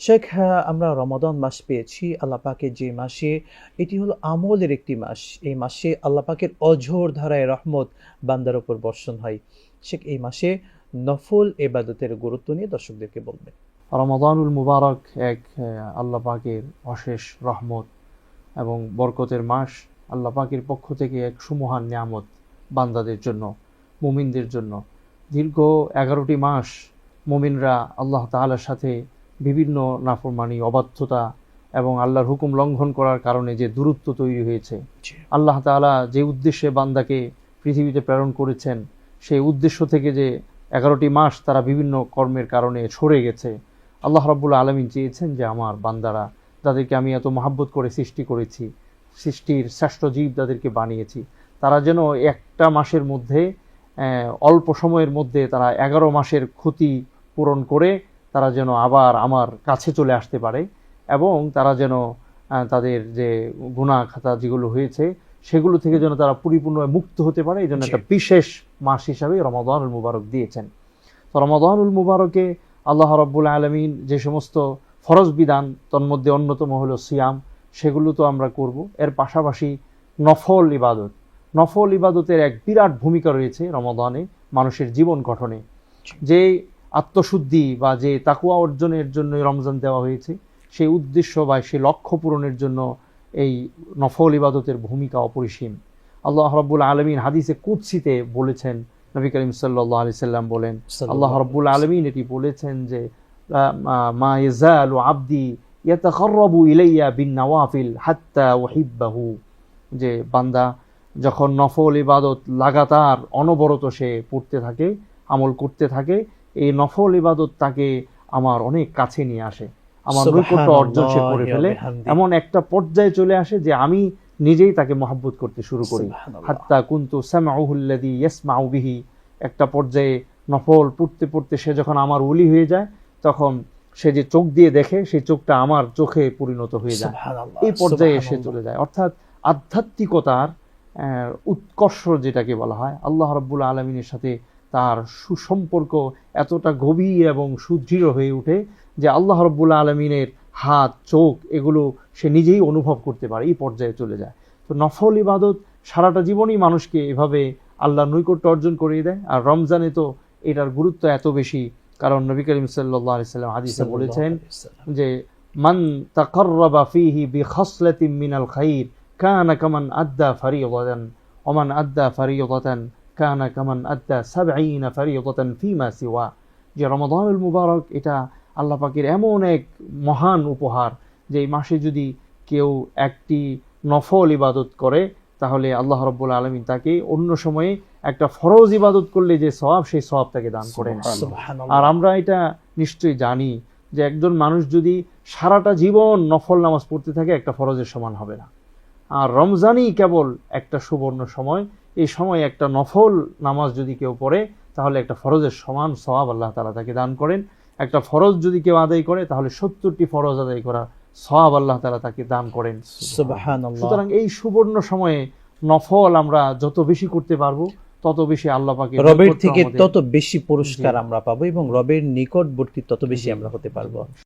শেখ, আমরা রমাদান মাস পেয়েছি আল্লাহ পাকের যে মাসে, এটি হলো আমলের একটি মাস। এই মাসে আল্লাহ পাকের অঝোর ধারায় রহমত বান্দার উপর বর্ষণ হয়। শেখ, এই মাসে নফল ইবাদতের গুরুত্ব নিয়ে দর্শকদেরকে বলবেন। রমাদানুল মুবারক এক আল্লাহ পাকের অশেষ রহমত এবং বরকতের মাস। আল্লাহ পাকের পক্ষ থেকে এক সুমহান নিয়ামত বান্দাদের জন্য, মুমিনদের জন্য। দীর্ঘ 11টি মাস মুমিনরা আল্লাহ তাআলার সাথে বিভিন্ন নাফরমানি, অবাধ্যতা এবং আল্লাহর হুকুম লঙ্ঘন করার কারণে যে দূরত্ব তৈরি হয়েছে, আল্লাহ তাআলা যে উদ্দেশ্যে বান্দাকে পৃথিবীতে প্রেরণ করেছেন, সেই উদ্দেশ্য থেকে যে 11টি মাস তারা বিভিন্ন কর্মের কারণে সরে গেছে, আল্লাহ রাব্বুল আলামিন চেয়েছেন যে আমার বান্দারা, যাদেরকে আমি এত মহাব্বত করে সৃষ্টি করেছি, সৃষ্টির শ্রেষ্ঠ জীব তাদেরকে বানিয়েছি, তারা যেন একটা মাসের মধ্যে, অল্প সময়ের মধ্যে তারা 11 মাসের ক্ষতি পূরণ করে তারা যেন আবার আমার কাছে চলে আসতে পারে, এবং তারা যেন তাদের যে গুনাহ খাতা যেগুলো হয়েছে সেগুলো থেকে যেন তারা পরিপূর্ণভাবে মুক্ত হতে পারে। এই জন্য একটা বিশেষ মাস হিসাবে রমাদানুল মুবারক দিয়েছেন। তো রমাদানুল মুবারকে আল্লাহ রাব্বুল আলামিন যে সমস্ত ফরজ বিধান, তন্মধ্যে অন্যতম হলো সিয়াম, সেগুলো তো আমরা করব। এর পাশাপাশি নফল ইবাদতের এক বিরাট ভূমিকা রয়েছে রমাদানে মানুষের জীবন গঠনে। যে আত্মশুদ্ধি বা যে তাকওয়া অর্জনের জন্য রমজান দেওয়া হয়েছে, সেই উদ্দেশ্য বা সেই লক্ষ্য পূরণের জন্য এই নফল ইবাদতের ভূমিকা অপরিসীম। আল্লাহ রাব্বুল আলামিন হাদিসে কুদসিতে বলেছেন, নবী করিম সাল্লাল্লাহু আলাইহি সাল্লাম বলেন, আল্লাহ রাব্বুল আলামিন এটি বলেছেন যে মা ইয়াজালু আবদি ইয়াতাকাররাবু ইলাইয়া বিন নওয়াফিল হাত্তা উহিব্বাহু। যে বান্দা যখন নফল ইবাদত লাগাতার অনবরত সে পড়তে থাকে, আমল করতে থাকে, এই নফল ইবাদত তাকে আমার অনেক কাছে নিয়ে আসে, আমার নৈকট্য অর্জন সে করে ফেলে। এমন একটা পর্যায়ে চলে আসে যে আমি নিজেই তাকে মহব্বত করতে শুরু করি। হাত্তা কুনতু সামউহুল্লাযী ইয়াসমাউ বিহি। একটা পর্যায়ে নফল পড়তে পড়তে সে যখন আমার ওলি হয়ে যায়, তখন সে যে চোখ দিয়ে দেখে, সেই চোখটা আমার চোখে পরিণত হয়ে যায়। এই পর্যায়ে এসে চলে যায়। অর্থাৎ আধ্যাত্মিকতার উৎকর্ষ যেটাকে বলা হয়, আল্লাহ রাব্বুল আলামিনের সাথে তার সুসম্পর্ক এতটা গভীর এবং সুদৃঢ় হয়ে ওঠে যে আল্লাহ রাব্বুল আলামিনের হাত, চোখ এগুলো সে নিজেই অনুভব করতে পারে। এই পর্যায়ে চলে যায়। তো নফল ইবাদত সারাটা জীবনই মানুষকে এভাবে আল্লাহর নৈকট্য অর্জন করিয়ে দেয়। আর রমজানে তো এটার গুরুত্ব এত বেশি, কারণ নবী করিম সাল্লাল্লাহু আলাইহি সাল্লাম হাদিসে বলেছেন যে মান তাকাররাবা ফীহি বিখাসলাতিন মিনাল খাইর কানা কামান আদ্দা ফারিয়দাতান ওয়া মান আদ্দা ফারিয়দাতান কানা কামান আদ্দা 70 ফারিয়দাতান ফীমা সিওয়া। যে রমাদানুল মুবারক এটা আল্লাহ পাকের এমন এক মহান উপহার যে এই মাসে যদি কেউ একটি নফল ইবাদত করে, তাহলে আল্লাহ রাব্বুল আলামিন তাকে অন্য সময়ে একটা ফরজ ইবাদত করলে যে সওয়াব, সেই সওয়াব তাকে দান করেন। আর আমরা এটা নিশ্চয়ই জানি যে একজন মানুষ যদি সারাটা জীবন নফল নামাজ পড়তে থাকে, একটা ফরজের সমান হবে না। আর রমজানই কেবল একটা সুবর্ণ সময়। এই সময় একটা নফল নামাজ যদি কেউ পড়ে, তাহলে একটা ফরজের সমান সওয়াব আল্লাহ তাআলা তাকে দান করেন। একটা ফরজ যদি কেউ আদায় করে, তাহলে 70টি ফরজ আদায় করা সওয়াব আল্লাহ তাআলা তাকে দান করেন। সুবহানাল্লাহ। সুতরাং এই সুবর্ণ সময়ে নফল আমরা যত বেশি করতে পারবো, তত বেশি আল্লাহ পাকের রবের থেকে তত বেশি পুরস্কার আমরা পাবো এবং রবের নিকটবর্তী তত বেশি আমরা হতে পারবো।